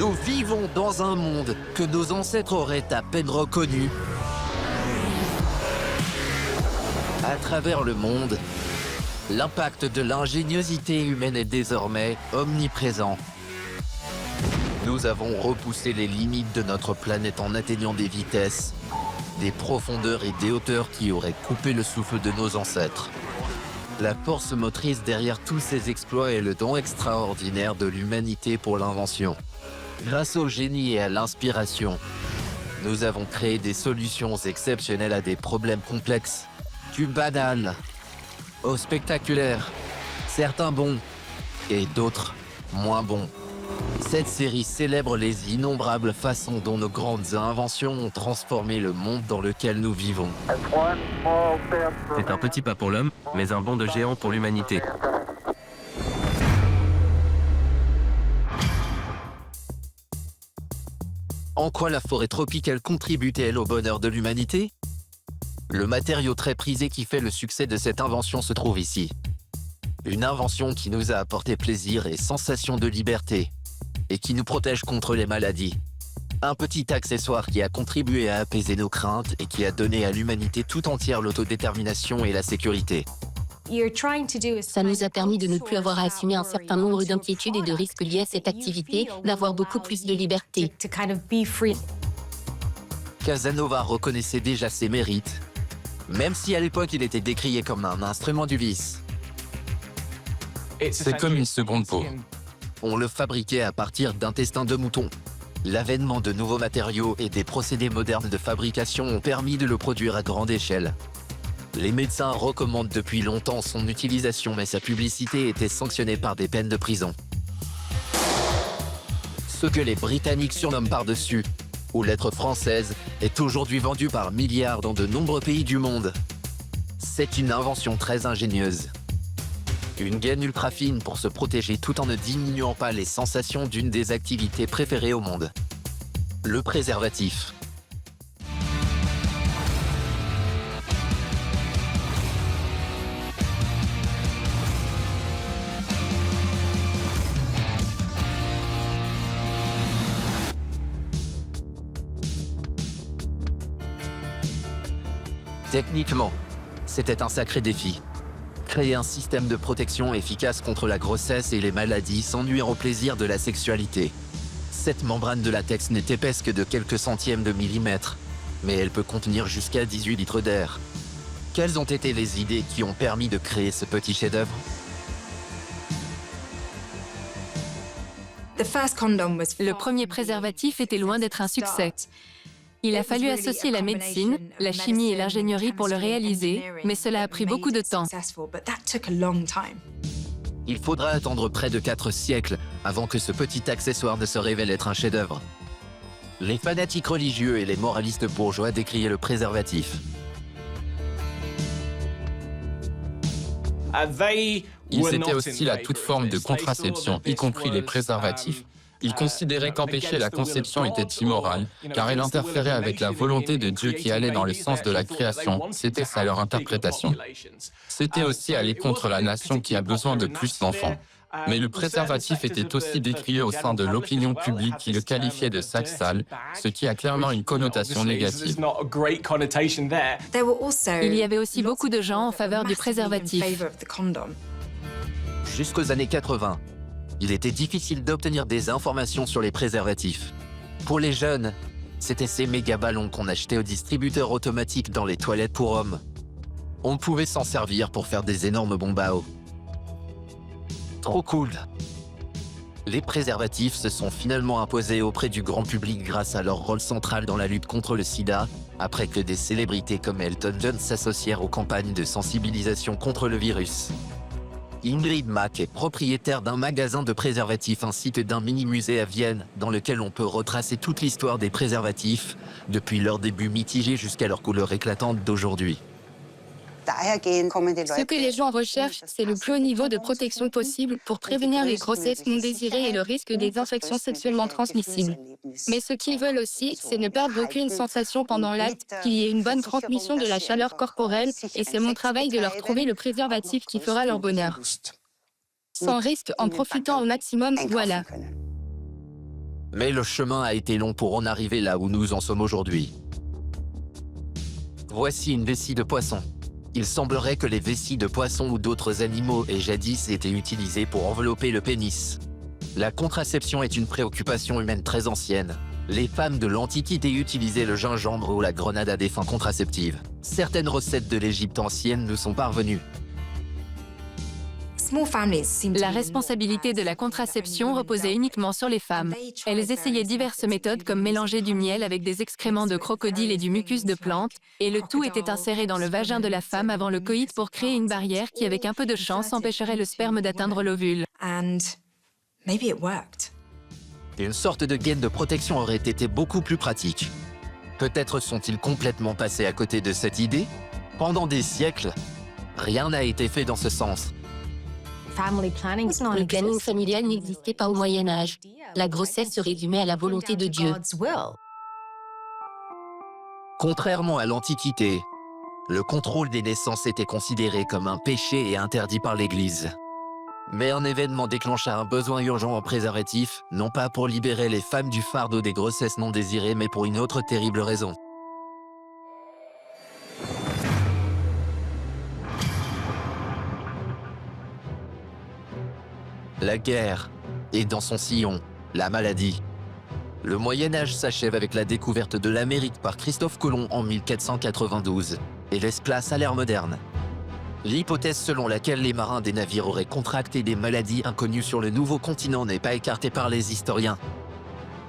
Nous vivons dans un monde que nos ancêtres auraient à peine reconnu. À travers le monde, l'impact de l'ingéniosité humaine est désormais omniprésent. Nous avons repoussé les limites de notre planète en atteignant des vitesses, des profondeurs et des hauteurs qui auraient coupé le souffle de nos ancêtres. La force motrice derrière tous ces exploits est le don extraordinaire de l'humanité pour l'invention. Grâce au génie et à l'inspiration, nous avons créé des solutions exceptionnelles à des problèmes complexes, du banal au spectaculaire, certains bons et d'autres moins bons. Cette série célèbre les innombrables façons dont nos grandes inventions ont transformé le monde dans lequel nous vivons. C'est un petit pas pour l'homme, mais un bond de géant pour l'humanité. En quoi la forêt tropicale contribue-t-elle au bonheur de l'humanité? Le matériau très prisé qui fait le succès de cette invention se trouve ici. Une invention qui nous a apporté plaisir et sensation de liberté, et qui nous protège contre les maladies. Un petit accessoire qui a contribué à apaiser nos craintes et qui a donné à l'humanité tout entière l'autodétermination et la sécurité. Ça nous a permis de ne plus avoir à assumer un certain nombre d'inquiétudes et de risques liés à cette activité, d'avoir beaucoup plus de liberté. Casanova reconnaissait déjà ses mérites, même si à l'époque il était décrié comme un instrument du vice. C'est comme une seconde peau. On le fabriquait à partir d'intestins de mouton. L'avènement de nouveaux matériaux et des procédés modernes de fabrication ont permis de le produire à grande échelle. Les médecins recommandent depuis longtemps son utilisation, mais sa publicité était sanctionnée par des peines de prison. Ce que les Britanniques surnomment par-dessus, ou lettres françaises, est aujourd'hui vendu par milliards dans de nombreux pays du monde. C'est une invention très ingénieuse. Une gaine ultra fine pour se protéger tout en ne diminuant pas les sensations d'une des activités préférées au monde. Le préservatif. Techniquement, c'était un sacré défi. Créer un système de protection efficace contre la grossesse et les maladies sans nuire au plaisir de la sexualité. Cette membrane de latex n'est épaisse que de quelques centièmes de millimètre, mais elle peut contenir jusqu'à 18 litres d'air. Quelles ont été les idées qui ont permis de créer ce petit chef-d'œuvre? Le premier préservatif était loin d'être un succès. Il a fallu associer la médecine, la chimie et l'ingénierie pour le réaliser, mais cela a pris beaucoup de temps. Il faudra attendre près de 4 siècles avant que ce petit accessoire ne se révèle être un chef-d'œuvre. Les fanatiques religieux et les moralistes bourgeois décriaient le préservatif. Ils étaient hostiles à toute forme de contraception, y compris les préservatifs. Ils considéraient qu'empêcher la conception était immoral, car elle interférait avec la volonté de Dieu qui allait dans le sens de la création. C'était ça leur interprétation. C'était aussi aller contre la nation qui a besoin de plus d'enfants. Mais le préservatif était aussi décrié au sein de l'opinion publique qui le qualifiait de sac sale, ce qui a clairement une connotation négative. Il y avait aussi beaucoup de gens en faveur du préservatif. Jusqu'aux années 80, il était difficile d'obtenir des informations sur les préservatifs. Pour les jeunes, c'était ces méga ballons qu'on achetait aux distributeurs automatiques dans les toilettes pour hommes. On pouvait s'en servir pour faire des énormes bombes à eau. Trop cool! Les préservatifs se sont finalement imposés auprès du grand public grâce à leur rôle central dans la lutte contre le sida, après que des célébrités comme Elton John s'associèrent aux campagnes de sensibilisation contre le virus. Ingrid Mack est propriétaire d'un magasin de préservatifs ainsi que d'un mini-musée à Vienne dans lequel on peut retracer toute l'histoire des préservatifs, depuis leur début mitigé jusqu'à leur couleur éclatante d'aujourd'hui. Ce que les gens recherchent, c'est le plus haut niveau de protection possible pour prévenir les grossesses non désirées et le risque des infections sexuellement transmissibles. Mais ce qu'ils veulent aussi, c'est ne perdre aucune sensation pendant l'acte, qu'il y ait une bonne transmission de la chaleur corporelle, et c'est mon travail de leur trouver le préservatif qui fera leur bonheur. 「」 « 」 « 」 « 」 « 」 « 」 « 」 « 」 « 」 « 」 « 」 « 」 « 」 « 」 « 」 « 」 « 」 « 」 « 」 « 」 « 」 « 」 « 」 « 」 « 」 « 」 « 」 « 」 « 」 « 」 « 」 « 」 « 」 « 」 « 」 « 」 « 」 « 」 « 」 « 」 « 」 « 」 « 」 « 」 « 」 « 」 « 」 « 」 « 」 « 」 « 」 « 」 « 」 « 」 « 」 « 」 « 」 « 」 « 」 « 」 « 」 « 」 « 」 « 」 • Mais le chemin a été long pour en arriver là où nous en sommes aujourd'hui. Voici une vessie de poisson. Il semblerait que les vessies de poissons ou d'autres animaux aient jadis été utilisées pour envelopper le pénis. La contraception est une préoccupation humaine très ancienne. Les femmes de l'Antiquité utilisaient le gingembre ou la grenade à des fins contraceptives. Certaines recettes de l'Égypte ancienne nous sont parvenues. La responsabilité de la contraception reposait uniquement sur les femmes. Elles essayaient diverses méthodes comme mélanger du miel avec des excréments de crocodile et du mucus de plante, et le tout était inséré dans le vagin de la femme avant le coït pour créer une barrière qui, avec un peu de chance, empêcherait le sperme d'atteindre l'ovule. Une sorte de gaine de protection aurait été beaucoup plus pratique. Peut-être sont-ils complètement passés à côté de cette idée? Pendant des siècles, rien n'a été fait dans ce sens. Le planning familial n'existait pas au Moyen-Âge. La grossesse se résumait à la volonté de Dieu. Contrairement à l'Antiquité, le contrôle des naissances était considéré comme un péché et interdit par l'Église. Mais un événement déclencha un besoin urgent en préservatif, non pas pour libérer les femmes du fardeau des grossesses non désirées, mais pour une autre terrible raison. La guerre, et dans son sillon, la maladie. Le Moyen-Âge s'achève avec la découverte de l'Amérique par Christophe Colomb en 1492, et laisse place à l'ère moderne. L'hypothèse selon laquelle les marins des navires auraient contracté des maladies inconnues sur le nouveau continent n'est pas écartée par les historiens.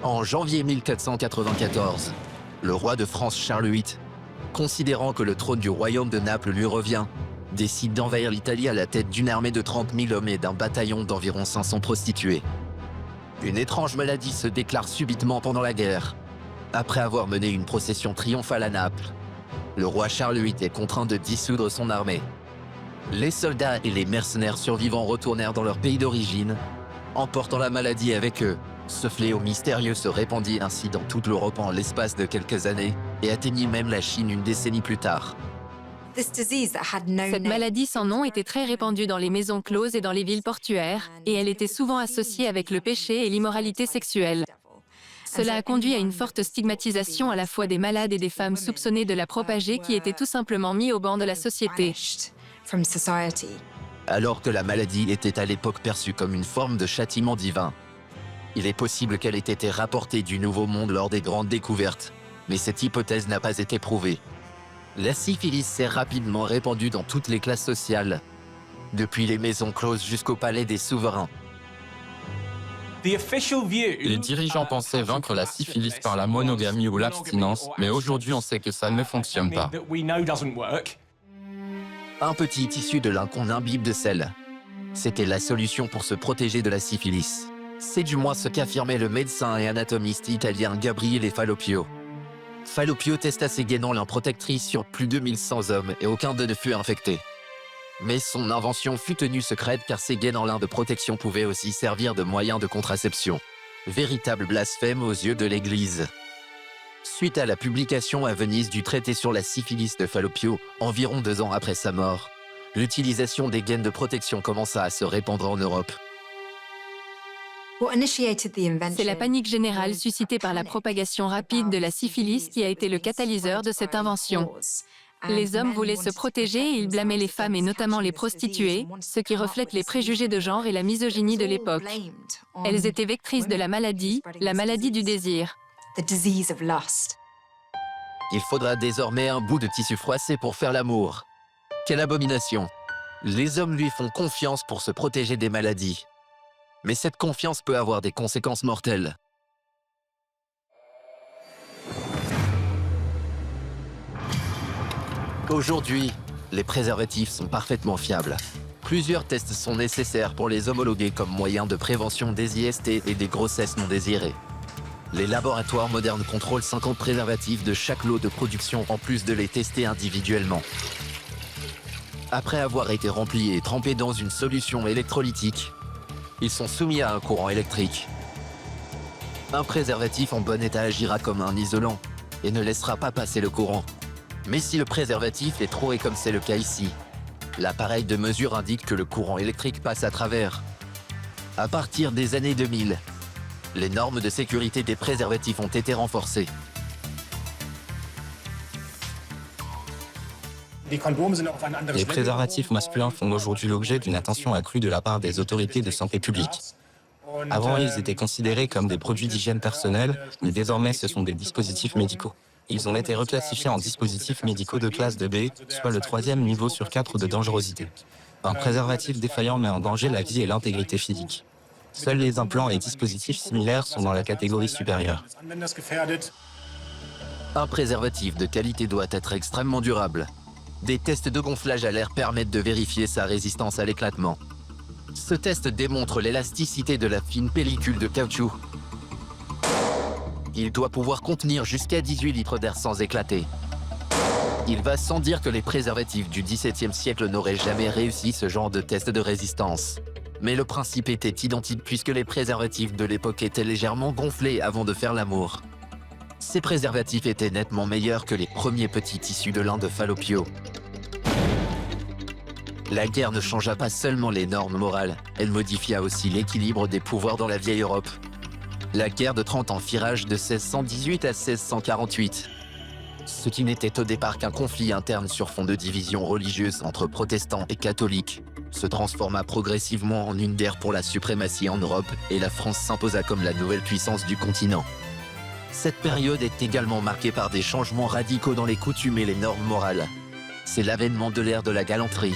En janvier 1494, le roi de France Charles VIII, considérant que le trône du royaume de Naples lui revient, décide d'envahir l'Italie à la tête d'une armée de 30 000 hommes et d'un bataillon d'environ 500 prostituées. Une étrange maladie se déclare subitement pendant la guerre. Après avoir mené une procession triomphale à Naples, le roi Charles VIII est contraint de dissoudre son armée. Les soldats et les mercenaires survivants retournèrent dans leur pays d'origine, emportant la maladie avec eux. Ce fléau mystérieux se répandit ainsi dans toute l'Europe en l'espace de quelques années et atteignit même la Chine une décennie plus tard. Cette maladie sans nom était très répandue dans les maisons closes et dans les villes portuaires, et elle était souvent associée avec le péché et l'immoralité sexuelle. Cela a conduit à une forte stigmatisation à la fois des malades et des femmes soupçonnées de la propager qui étaient tout simplement mis au banc de la société. Alors que la maladie était à l'époque perçue comme une forme de châtiment divin, il est possible qu'elle ait été rapportée du Nouveau Monde lors des grandes découvertes, mais cette hypothèse n'a pas été prouvée. La syphilis s'est rapidement répandue dans toutes les classes sociales, depuis les maisons closes jusqu'au palais des souverains. Les dirigeants pensaient vaincre la syphilis par la monogamie ou l'abstinence, mais aujourd'hui on sait que ça ne fonctionne pas. Un petit tissu de lin qu'on imbibe de sel. C'était la solution pour se protéger de la syphilis. C'est du moins ce qu'affirmait le médecin et anatomiste italien Gabriele Falloppio. Falloppio testa ses gaines en lin protectrice sur plus de 1100 hommes et aucun d'eux ne fut infecté. Mais son invention fut tenue secrète car ces gaines en lin de protection pouvaient aussi servir de moyen de contraception. Véritable blasphème aux yeux de l'Église. Suite à la publication à Venise du traité sur la syphilis de Falloppio, environ 2 ans après sa mort, l'utilisation des gaines de protection commença à se répandre en Europe. C'est la panique générale suscitée par la propagation rapide de la syphilis qui a été le catalyseur de cette invention. Les hommes voulaient se protéger et ils blâmaient les femmes et notamment les prostituées, ce qui reflète les préjugés de genre et la misogynie de l'époque. Elles étaient vectrices de la maladie du désir. Il faudra désormais un bout de tissu froissé pour faire l'amour. Quelle abomination! Les hommes lui font confiance pour se protéger des maladies. Mais cette confiance peut avoir des conséquences mortelles. Aujourd'hui, les préservatifs sont parfaitement fiables. Plusieurs tests sont nécessaires pour les homologuer comme moyen de prévention des IST et des grossesses non désirées. Les laboratoires modernes contrôlent 50 préservatifs de chaque lot de production en plus de les tester individuellement. Après avoir été remplis et trempés dans une solution électrolytique, ils sont soumis à un courant électrique. Un préservatif en bon état agira comme un isolant et ne laissera pas passer le courant. Mais si le préservatif est troué comme c'est le cas ici, l'appareil de mesure indique que le courant électrique passe à travers. À partir des années 2000, Les normes de sécurité des préservatifs ont été renforcées. Les préservatifs masculins font aujourd'hui l'objet d'une attention accrue de la part des autorités de santé publique. Avant, ils étaient considérés comme des produits d'hygiène personnelle, mais désormais ce sont des dispositifs médicaux. Ils ont été reclassifiés en dispositifs médicaux de classe 2B, soit le 3e niveau sur 4 de dangerosité. Un préservatif défaillant met en danger la vie et l'intégrité physique. Seuls les implants et dispositifs similaires sont dans la catégorie supérieure. Un préservatif de qualité doit être extrêmement durable. Des tests de gonflage à l'air permettent de vérifier sa résistance à l'éclatement. Ce test démontre l'élasticité de la fine pellicule de caoutchouc. Il doit pouvoir contenir jusqu'à 18 litres d'air sans éclater. Il va sans dire que les préservatifs du XVIIe siècle n'auraient jamais réussi ce genre de test de résistance. Mais le principe était identique puisque les préservatifs de l'époque étaient légèrement gonflés avant de faire l'amour. Ces préservatifs étaient nettement meilleurs que les premiers petits tissus de lin de Fallopian. La guerre ne changea pas seulement les normes morales, elle modifia aussi l'équilibre des pouvoirs dans la vieille Europe. La guerre de 30 ans fit rage de 1618 à 1648. Ce qui n'était au départ qu'un conflit interne sur fond de division religieuse entre protestants et catholiques se transforma progressivement en une guerre pour la suprématie en Europe et la France s'imposa comme la nouvelle puissance du continent. Cette période est également marquée par des changements radicaux dans les coutumes et les normes morales. C'est l'avènement de l'ère de la galanterie.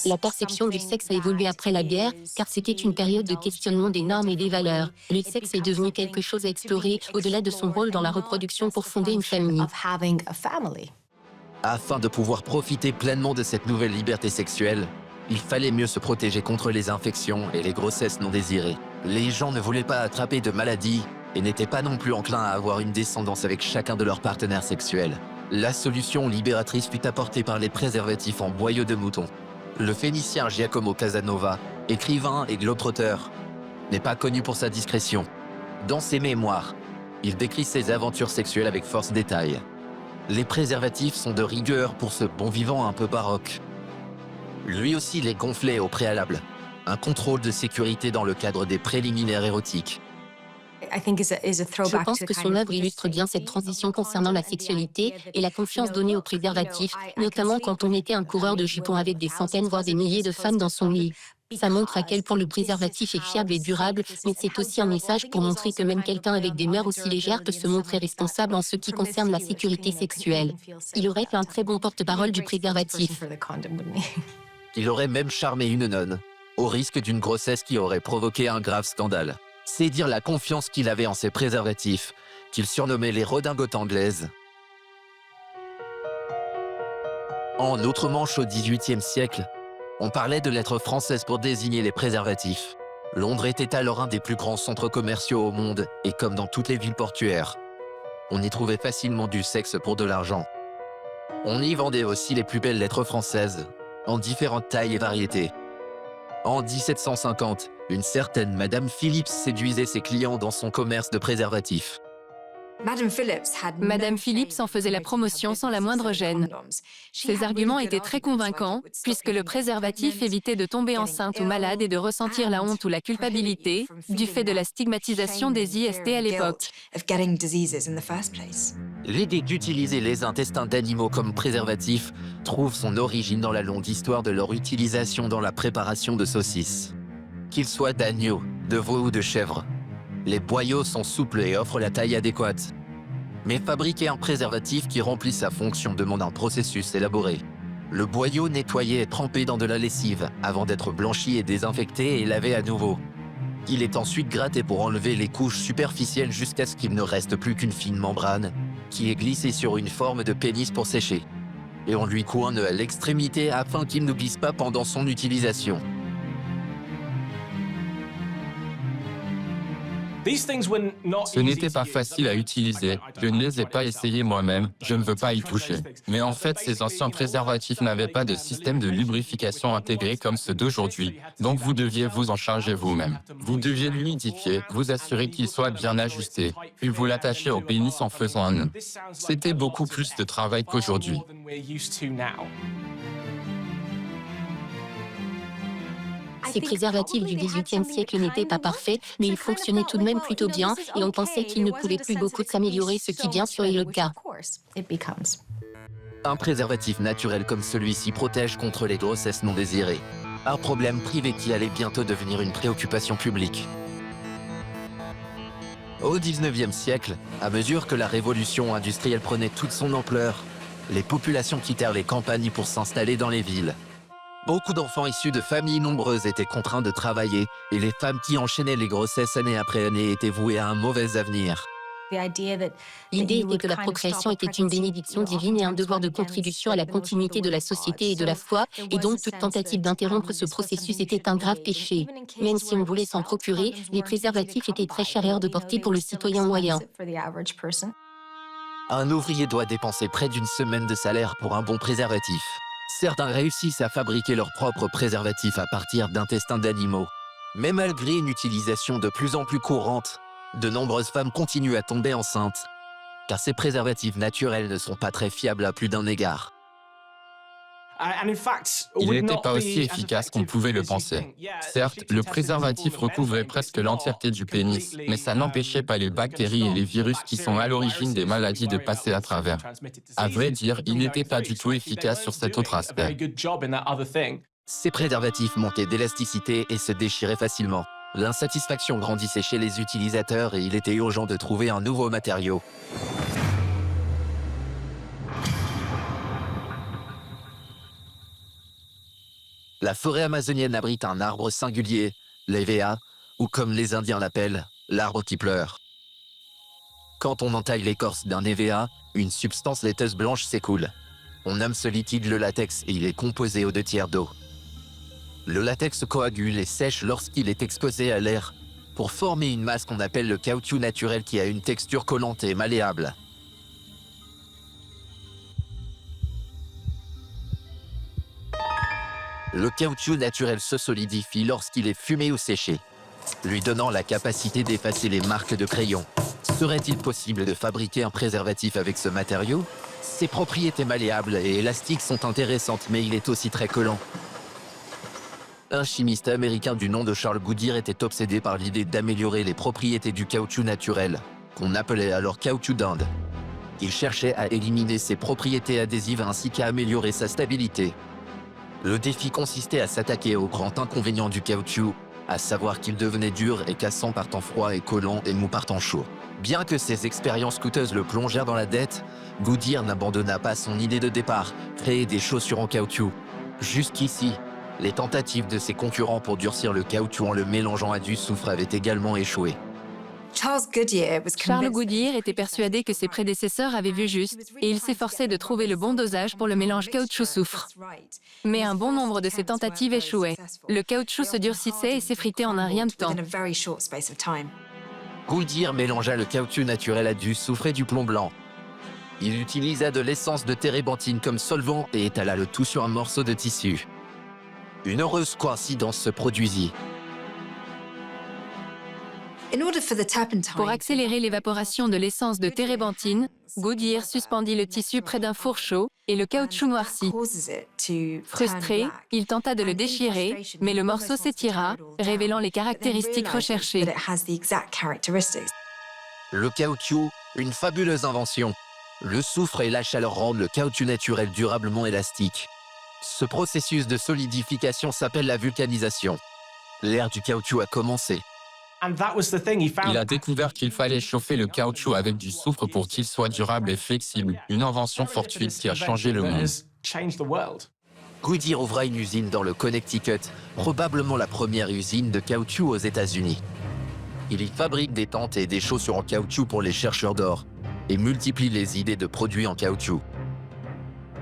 La perception du sexe a évolué après la guerre, car c'était une période de questionnement des normes et des valeurs. Le sexe est devenu quelque chose à explorer au-delà de son rôle dans la reproduction pour fonder une famille. Afin de pouvoir profiter pleinement de cette nouvelle liberté sexuelle, il fallait mieux se protéger contre les infections et les grossesses non désirées. Les gens ne voulaient pas attraper de maladies et n'étaient pas non plus enclins à avoir une descendance avec chacun de leurs partenaires sexuels. La solution libératrice fut apportée par les préservatifs en boyau de mouton. Le Phénicien Giacomo Casanova, écrivain et globe-trotteur, n'est pas connu pour sa discrétion. Dans ses mémoires, il décrit ses aventures sexuelles avec force détail. Les préservatifs sont de rigueur pour ce bon vivant un peu baroque. Lui aussi les gonflait au préalable. Un contrôle de sécurité dans le cadre des préliminaires érotiques. Je pense que son œuvre illustre bien cette transition concernant la sexualité et la confiance donnée aux préservatifs, notamment quand on était un coureur de jupons avec des centaines voire des milliers de femmes dans son lit. Ça montre à quel point le préservatif est fiable et durable, mais c'est aussi un message pour montrer que même quelqu'un avec des mœurs aussi légères peut se montrer responsable en ce qui concerne la sécurité sexuelle. Il aurait fait un très bon porte-parole du préservatif. Il aurait même charmé une nonne, au risque d'une grossesse qui aurait provoqué un grave scandale. C'est dire la confiance qu'il avait en ses préservatifs, qu'il surnommait les redingotes anglaises. En Outre-Manche au XVIIIe siècle, on parlait de lettres françaises pour désigner les préservatifs. Londres était alors un des plus grands centres commerciaux au monde, et comme dans toutes les villes portuaires, on y trouvait facilement du sexe pour de l'argent. On y vendait aussi les plus belles lettres françaises, en différentes tailles et variétés. En 1750, une certaine Madame Phillips séduisait ses clients dans son commerce de préservatifs. Madame Phillips en faisait la promotion sans la moindre gêne. Ses arguments étaient très convaincants, puisque le préservatif évitait de tomber enceinte ou malade et de ressentir la honte ou la culpabilité du fait de la stigmatisation des IST à l'époque. L'idée d'utiliser les intestins d'animaux comme préservatifs trouve son origine dans la longue histoire de leur utilisation dans la préparation de saucisses. Qu'ils soient d'agneau, de veau ou de chèvre, les boyaux sont souples et offrent la taille adéquate. Mais fabriquer un préservatif qui remplit sa fonction demande un processus élaboré. Le boyau nettoyé est trempé dans de la lessive avant d'être blanchi et désinfecté et lavé à nouveau. Il est ensuite gratté pour enlever les couches superficielles jusqu'à ce qu'il ne reste plus qu'une fine membrane qui est glissée sur une forme de pénis pour sécher. Et on lui coud un nœud à l'extrémité afin qu'il ne glisse pas pendant son utilisation. Ce n'était pas facile à utiliser. Je ne les ai pas essayés moi-même. Je ne veux pas y toucher. Mais en fait, ces anciens préservatifs n'avaient pas de système de lubrification intégré comme ceux d'aujourd'hui. Donc vous deviez vous en charger vous-même. Vous deviez l'humidifier, vous assurer qu'il soit bien ajusté, puis vous l'attacher au pénis en faisant un nœud. C'était beaucoup plus de travail qu'aujourd'hui. Ces préservatifs du XVIIIe siècle n'étaient pas parfaits, mais ils fonctionnaient tout de même plutôt bien et on pensait qu'ils ne pouvaient plus beaucoup s'améliorer, ce qui bien sûr est le cas. Un préservatif naturel comme celui-ci protège contre les grossesses non désirées. Un problème privé qui allait bientôt devenir une préoccupation publique. Au XIXe siècle, à mesure que la révolution industrielle prenait toute son ampleur, les populations quittèrent les campagnes pour s'installer dans les villes. Beaucoup d'enfants issus de familles nombreuses étaient contraints de travailler et les femmes qui enchaînaient les grossesses année après année étaient vouées à un mauvais avenir. L'idée était que la procréation était une bénédiction divine et un devoir de contribution à la continuité de la société et de la foi, et donc toute tentative d'interrompre ce processus était un grave péché. Même si on voulait s'en procurer, les préservatifs étaient très chers et hors de portée pour le citoyen moyen. Un ouvrier doit dépenser près d'une semaine de salaire pour un bon préservatif. Certains réussissent à fabriquer leurs propres préservatifs à partir d'intestins d'animaux. Mais malgré une utilisation de plus en plus courante, de nombreuses femmes continuent à tomber enceintes, car ces préservatifs naturels ne sont pas très fiables à plus d'un égard. Il n'était pas aussi efficace qu'on pouvait le penser. Certes, le préservatif recouvrait presque l'entièreté du pénis, mais ça n'empêchait pas les bactéries et les virus qui sont à l'origine des maladies de passer à travers. À vrai dire, il n'était pas du tout efficace sur cet autre aspect. Ces préservatifs manquaient d'élasticité et se déchiraient facilement. L'insatisfaction grandissait chez les utilisateurs et il était urgent de trouver un nouveau matériau. La forêt amazonienne abrite un arbre singulier, l'EVA, ou comme les Indiens l'appellent, l'arbre qui pleure. Quand on entaille l'écorce d'un EVA, une substance laiteuse blanche s'écoule. On nomme ce liquide le latex et il est composé aux 2/3 d'eau. Le latex coagule et sèche lorsqu'il est exposé à l'air, pour former une masse qu'on appelle le caoutchouc naturel qui a une texture collante et malléable. Le caoutchouc naturel se solidifie lorsqu'il est fumé ou séché, lui donnant la capacité d'effacer les marques de crayon. Serait-il possible de fabriquer un préservatif avec ce matériau? Ses propriétés malléables et élastiques sont intéressantes, mais il est aussi très collant. Un chimiste américain du nom de Charles Goodyear était obsédé par l'idée d'améliorer les propriétés du caoutchouc naturel, qu'on appelait alors caoutchouc d'Inde. Il cherchait à éliminer ses propriétés adhésives ainsi qu'à améliorer sa stabilité. Le défi consistait à s'attaquer au grand inconvénient du caoutchouc, à savoir qu'il devenait dur et cassant par temps froid et collant et mou par temps chaud. Bien que ses expériences coûteuses le plongèrent dans la dette, Goodyear n'abandonna pas son idée de départ, créer des chaussures en caoutchouc. Jusqu'ici, les tentatives de ses concurrents pour durcir le caoutchouc en le mélangeant à du soufre avaient également échoué. Charles Goodyear était persuadé que ses prédécesseurs avaient vu juste et il s'efforçait de trouver le bon dosage pour le mélange caoutchouc-soufre. Mais un bon nombre de ses tentatives échouaient. Le caoutchouc se durcissait et s'effritait en un rien de temps. Goodyear mélangea le caoutchouc naturel à du soufre et du plomb blanc. Il utilisa de l'essence de térébenthine comme solvant et étala le tout sur un morceau de tissu. Une heureuse coïncidence se produisit. Pour accélérer l'évaporation de l'essence de térébenthine, Goodyear suspendit le tissu près d'un four chaud et le caoutchouc noircit. Frustré, il tenta de le déchirer, mais le morceau s'étira, révélant les caractéristiques recherchées. Le caoutchouc, une fabuleuse invention. Le soufre et la chaleur rendent le caoutchouc naturel durablement élastique. Ce processus de solidification s'appelle la vulcanisation. L'ère du caoutchouc a commencé. Il a découvert qu'il fallait chauffer le caoutchouc avec du soufre pour qu'il soit durable et flexible, une invention fortuite qui a changé le monde. Goodyear ouvra une usine dans le Connecticut, probablement la première usine de caoutchouc aux États-Unis. Il y fabrique des tentes et des chaussures en caoutchouc pour les chercheurs d'or et multiplie les idées de produits en caoutchouc.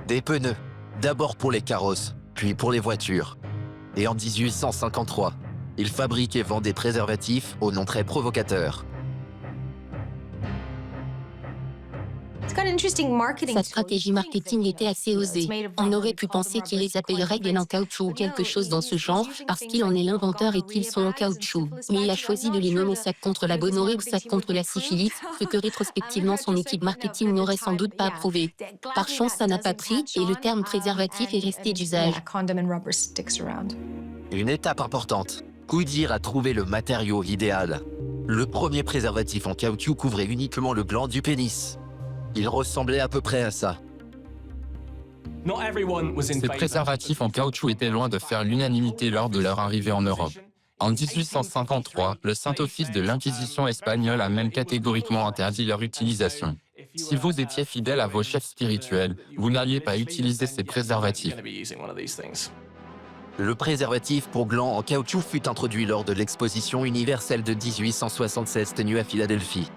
Des pneus, d'abord pour les carrosses, puis pour les voitures. Et en 1853, il fabrique et vend des préservatifs au nom très provocateur. Sa stratégie marketing était assez osée. On aurait pu penser qu'il les appellerait gaines en caoutchouc ou quelque chose dans ce genre, parce qu'il en est l'inventeur et qu'ils sont en caoutchouc. Mais il a choisi de les nommer sac contre la gonorrhée ou sac contre la syphilis, ce que rétrospectivement son équipe marketing n'aurait sans doute pas approuvé. Par chance, ça n'a pas pris et le terme préservatif est resté d'usage. Une étape importante. Goodyear a trouvé le matériau idéal. Le premier préservatif en caoutchouc couvrait uniquement le gland du pénis. Il ressemblait à peu près à ça. Ces préservatifs en caoutchouc étaient loin de faire l'unanimité lors de leur arrivée en Europe. En 1853, le Saint-Office de l'Inquisition espagnole a même catégoriquement interdit leur utilisation. Si vous étiez fidèle à vos chefs spirituels, vous n'alliez pas utiliser ces préservatifs. Le préservatif pour gland en caoutchouc fut introduit lors de l'exposition universelle de 1876 tenue à Philadelphie.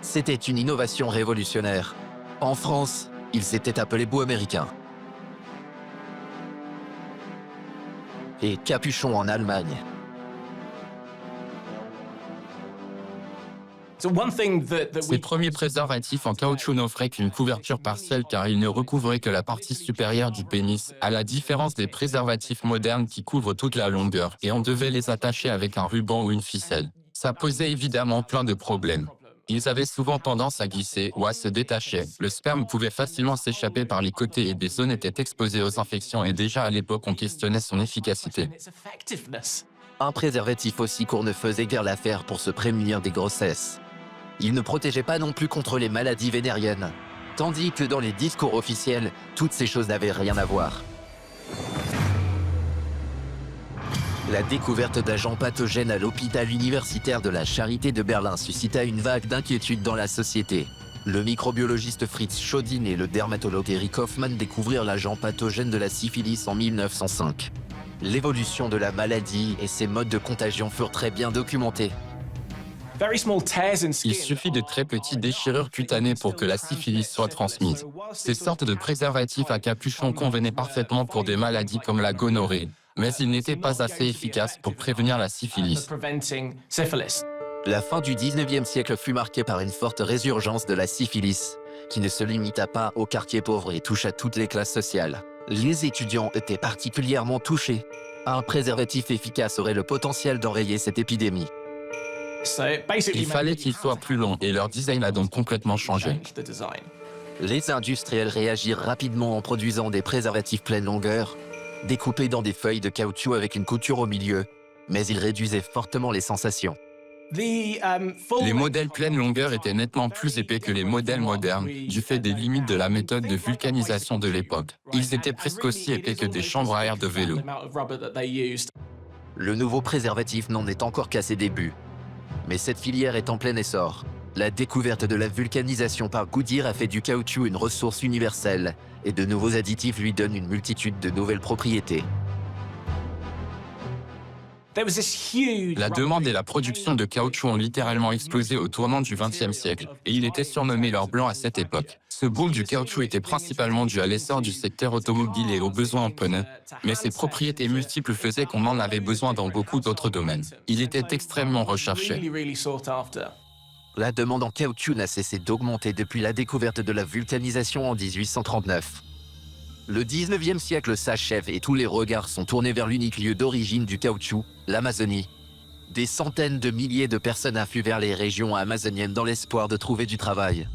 C'était une innovation révolutionnaire. En France, ils s'étaient appelés bouts américains. Et capuchon en Allemagne. Ces premiers préservatifs en caoutchouc n'offraient qu'une couverture partielle car ils ne recouvraient que la partie supérieure du pénis, à la différence des préservatifs modernes qui couvrent toute la longueur, et on devait les attacher avec un ruban ou une ficelle. Ça posait évidemment plein de problèmes. Ils avaient souvent tendance à glisser ou à se détacher. Le sperme pouvait facilement s'échapper par les côtés et des zones étaient exposées aux infections et déjà à l'époque on questionnait son efficacité. Un préservatif aussi court ne faisait guère l'affaire pour se prémunir des grossesses. Il ne protégeait pas non plus contre les maladies vénériennes, tandis que dans les discours officiels, toutes ces choses n'avaient rien à voir. La découverte d'agents pathogènes à l'hôpital universitaire de la Charité de Berlin suscita une vague d'inquiétude dans la société. Le microbiologiste Fritz Schodin et le dermatologue Eric Hoffmann découvrirent l'agent pathogène de la syphilis en 1905. L'évolution de la maladie et ses modes de contagion furent très bien documentés. Il suffit de très petites déchirures cutanées pour que la syphilis soit transmise. Ces sortes de préservatifs à capuchon convenaient parfaitement pour des maladies comme la gonorrhée, mais ils n'étaient pas assez efficaces pour prévenir la syphilis. La fin du 19e siècle fut marquée par une forte résurgence de la syphilis, qui ne se limita pas aux quartiers pauvres et toucha toutes les classes sociales. Les étudiants étaient particulièrement touchés. Un préservatif efficace aurait le potentiel d'enrayer cette épidémie. Il fallait qu'ils soient plus longs et leur design a donc complètement changé. Les industriels réagirent rapidement en produisant des préservatifs pleine longueur, découpés dans des feuilles de caoutchouc avec une couture au milieu, mais ils réduisaient fortement les sensations. Les modèles pleine longueur étaient nettement plus épais que les modèles modernes, du fait des limites de la méthode de vulcanisation de l'époque. Ils étaient presque aussi épais que des chambres à air de vélo. Le nouveau préservatif n'en est encore qu'à ses débuts. Mais cette filière est en plein essor. La découverte de la vulcanisation par Goodyear a fait du caoutchouc une ressource universelle, et de nouveaux additifs lui donnent une multitude de nouvelles propriétés. La demande et la production de caoutchouc ont littéralement explosé au tournant du XXe siècle, et il était surnommé l'or blanc à cette époque. Ce boom du caoutchouc était principalement dû à l'essor du secteur automobile et aux besoins en pneus, mais ses propriétés multiples faisaient qu'on en avait besoin dans beaucoup d'autres domaines. Il était extrêmement recherché. La demande en caoutchouc n'a cessé d'augmenter depuis la découverte de la vulcanisation en 1839. Le 19e siècle s'achève et tous les regards sont tournés vers l'unique lieu d'origine du caoutchouc, l'Amazonie. Des centaines de milliers de personnes affluent vers les régions amazoniennes dans l'espoir de trouver du travail.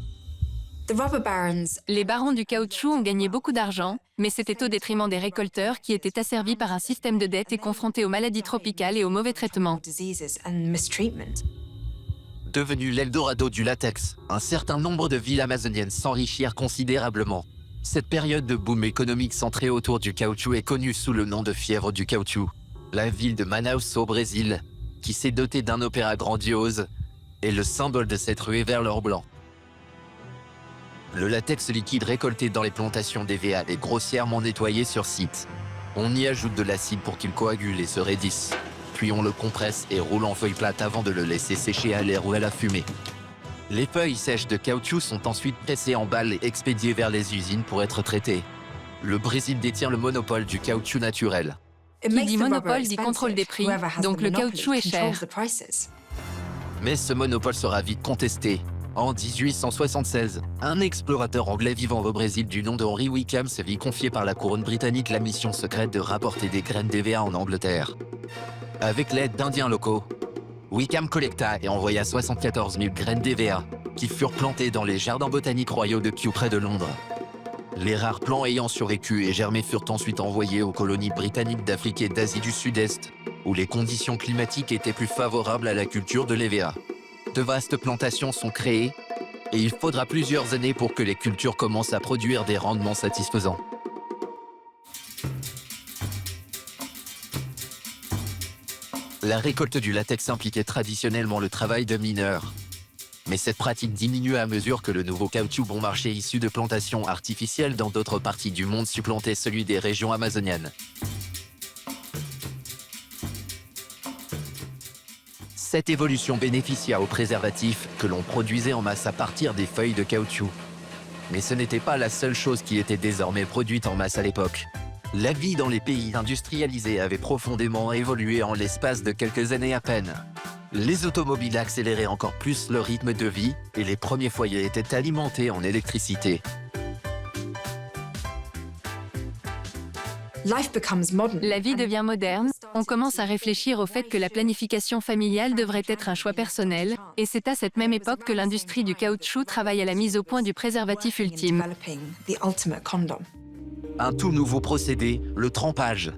Les barons du caoutchouc ont gagné beaucoup d'argent, mais c'était au détriment des récolteurs qui étaient asservis par un système de dette et confrontés aux maladies tropicales et aux mauvais traitements. Devenu l'Eldorado du latex, un certain nombre de villes amazoniennes s'enrichirent considérablement. Cette période de boom économique centrée autour du caoutchouc est connue sous le nom de fièvre du caoutchouc. La ville de Manaus au Brésil, qui s'est dotée d'un opéra grandiose, est le symbole de cette ruée vers l'or blanc. Le latex liquide récolté dans les plantations d'EVA est grossièrement nettoyé sur site. On y ajoute de l'acide pour qu'il coagule et se raidisse. Puis on le compresse et roule en feuilles plates avant de le laisser sécher à l'air ou à la fumée. Les feuilles sèches de caoutchouc sont ensuite pressées en balles et expédiées vers les usines pour être traitées. Le Brésil détient le monopole du caoutchouc naturel. Qui dit monopole dit contrôle des prix, donc le caoutchouc est cher. Mais ce monopole sera vite contesté. En 1876, un explorateur anglais vivant au Brésil du nom de Henry Wickham se vit confier par la couronne britannique la mission secrète de rapporter des graines d'EVA en Angleterre. Avec l'aide d'Indiens locaux, Wickham collecta et envoya 74 000 graines d'EVA, qui furent plantées dans les jardins botaniques royaux de Kew près de Londres. Les rares plants ayant survécu et germé furent ensuite envoyés aux colonies britanniques d'Afrique et d'Asie du Sud-Est, où les conditions climatiques étaient plus favorables à la culture de l'EVA. De vastes plantations sont créées et il faudra plusieurs années pour que les cultures commencent à produire des rendements satisfaisants. La récolte du latex impliquait traditionnellement le travail de mineurs. Mais cette pratique diminue à mesure que le nouveau caoutchouc bon marché issu de plantations artificielles dans d'autres parties du monde supplantait celui des régions amazoniennes. Cette évolution bénéficia aux préservatifs que l'on produisait en masse à partir des feuilles de caoutchouc. Mais ce n'était pas la seule chose qui était désormais produite en masse à l'époque. La vie dans les pays industrialisés avait profondément évolué en l'espace de quelques années à peine. Les automobiles accéléraient encore plus leur rythme de vie et les premiers foyers étaient alimentés en électricité. La vie devient moderne, on commence à réfléchir au fait que la planification familiale devrait être un choix personnel, et c'est à cette même époque que l'industrie du caoutchouc travaille à la mise au point du préservatif ultime. Un tout nouveau procédé, le trempage,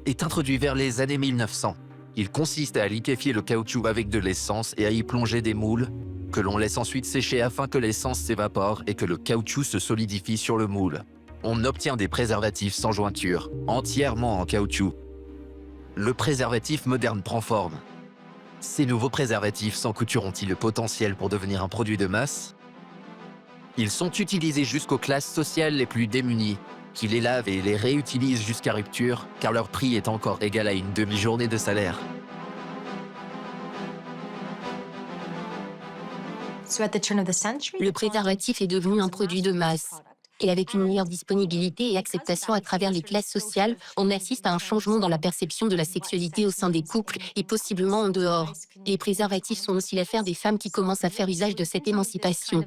est introduit vers les années 1900. Il consiste à liquéfier le caoutchouc avec de l'essence et à y plonger des moules, que l'on laisse ensuite sécher afin que l'essence s'évapore et que le caoutchouc se solidifie sur le moule. On obtient des préservatifs sans jointure, entièrement en caoutchouc. Le préservatif moderne prend forme. Ces nouveaux préservatifs sans couture ont-ils le potentiel pour devenir un produit de masse? Ils sont utilisés jusqu'aux classes sociales les plus démunies, qui les lavent et les réutilisent jusqu'à rupture, car leur prix est encore égal à une demi-journée de salaire. Le préservatif est devenu un produit de masse. Et avec une meilleure disponibilité et acceptation à travers les classes sociales, on assiste à un changement dans la perception de la sexualité au sein des couples et possiblement en dehors. Les préservatifs sont aussi l'affaire des femmes qui commencent à faire usage de cette émancipation.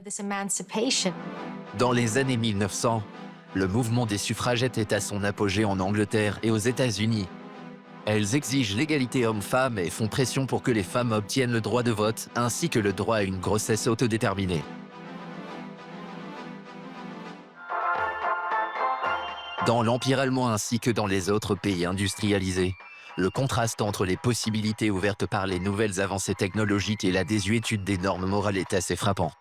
Dans les années 1900, le mouvement des suffragettes est à son apogée en Angleterre et aux États-Unis. Elles exigent l'égalité homme-femme et font pression pour que les femmes obtiennent le droit de vote ainsi que le droit à une grossesse autodéterminée. Dans l'Empire allemand ainsi que dans les autres pays industrialisés, le contraste entre les possibilités ouvertes par les nouvelles avancées technologiques et la désuétude des normes morales est assez frappant.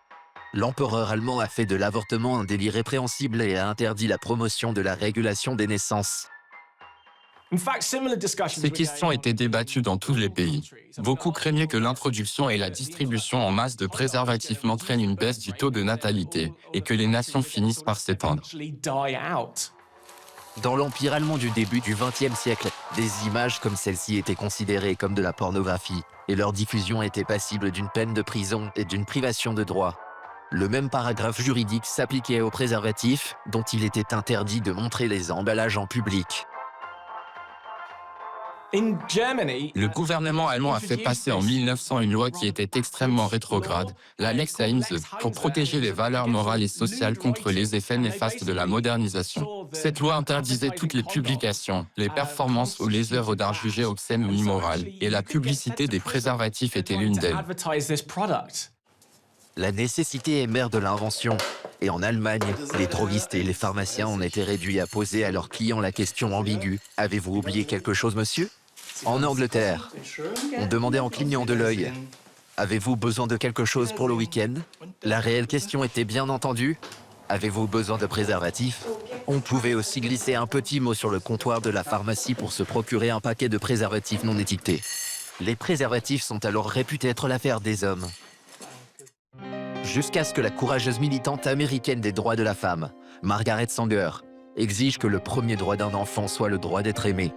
L'empereur allemand a fait de l'avortement un délit répréhensible et a interdit la promotion de la régulation des naissances. Ces questions étaient débattues dans tous les pays. Beaucoup craignaient que l'introduction et la distribution en masse de préservatifs n'entraînent une baisse du taux de natalité et que les nations finissent par s'éteindre. Dans l'Empire allemand du début du XXe siècle, des images comme celle-ci étaient considérées comme de la pornographie et leur diffusion était passible d'une peine de prison et d'une privation de droit. Le même paragraphe juridique s'appliquait aux préservatifs, dont il était interdit de montrer les emballages en public. Le gouvernement allemand a fait passer en 1900 une loi qui était extrêmement rétrograde, la Lex Eins, pour protéger les valeurs morales et sociales contre les effets néfastes de la modernisation. Cette loi interdisait toutes les publications, les performances ou les œuvres d'art jugées obscènes ou immorales, et la publicité des préservatifs était l'une d'elles. La nécessité est mère de l'invention. Et en Allemagne, les droguistes et les pharmaciens en étaient réduits à poser à leurs clients la question ambiguë « Avez-vous oublié quelque chose, monsieur ?» En Angleterre, on demandait en clignant de l'œil « Avez-vous besoin de quelque chose pour le week-end ?» La réelle question était bien entendu « Avez-vous besoin de préservatifs ?» On pouvait aussi glisser un petit mot sur le comptoir de la pharmacie pour se procurer un paquet de préservatifs non étiquetés. Les préservatifs sont alors réputés être l'affaire des hommes. Jusqu'à ce que la courageuse militante américaine des droits de la femme, Margaret Sanger, exige que le premier droit d'un enfant soit le droit d'être aimé.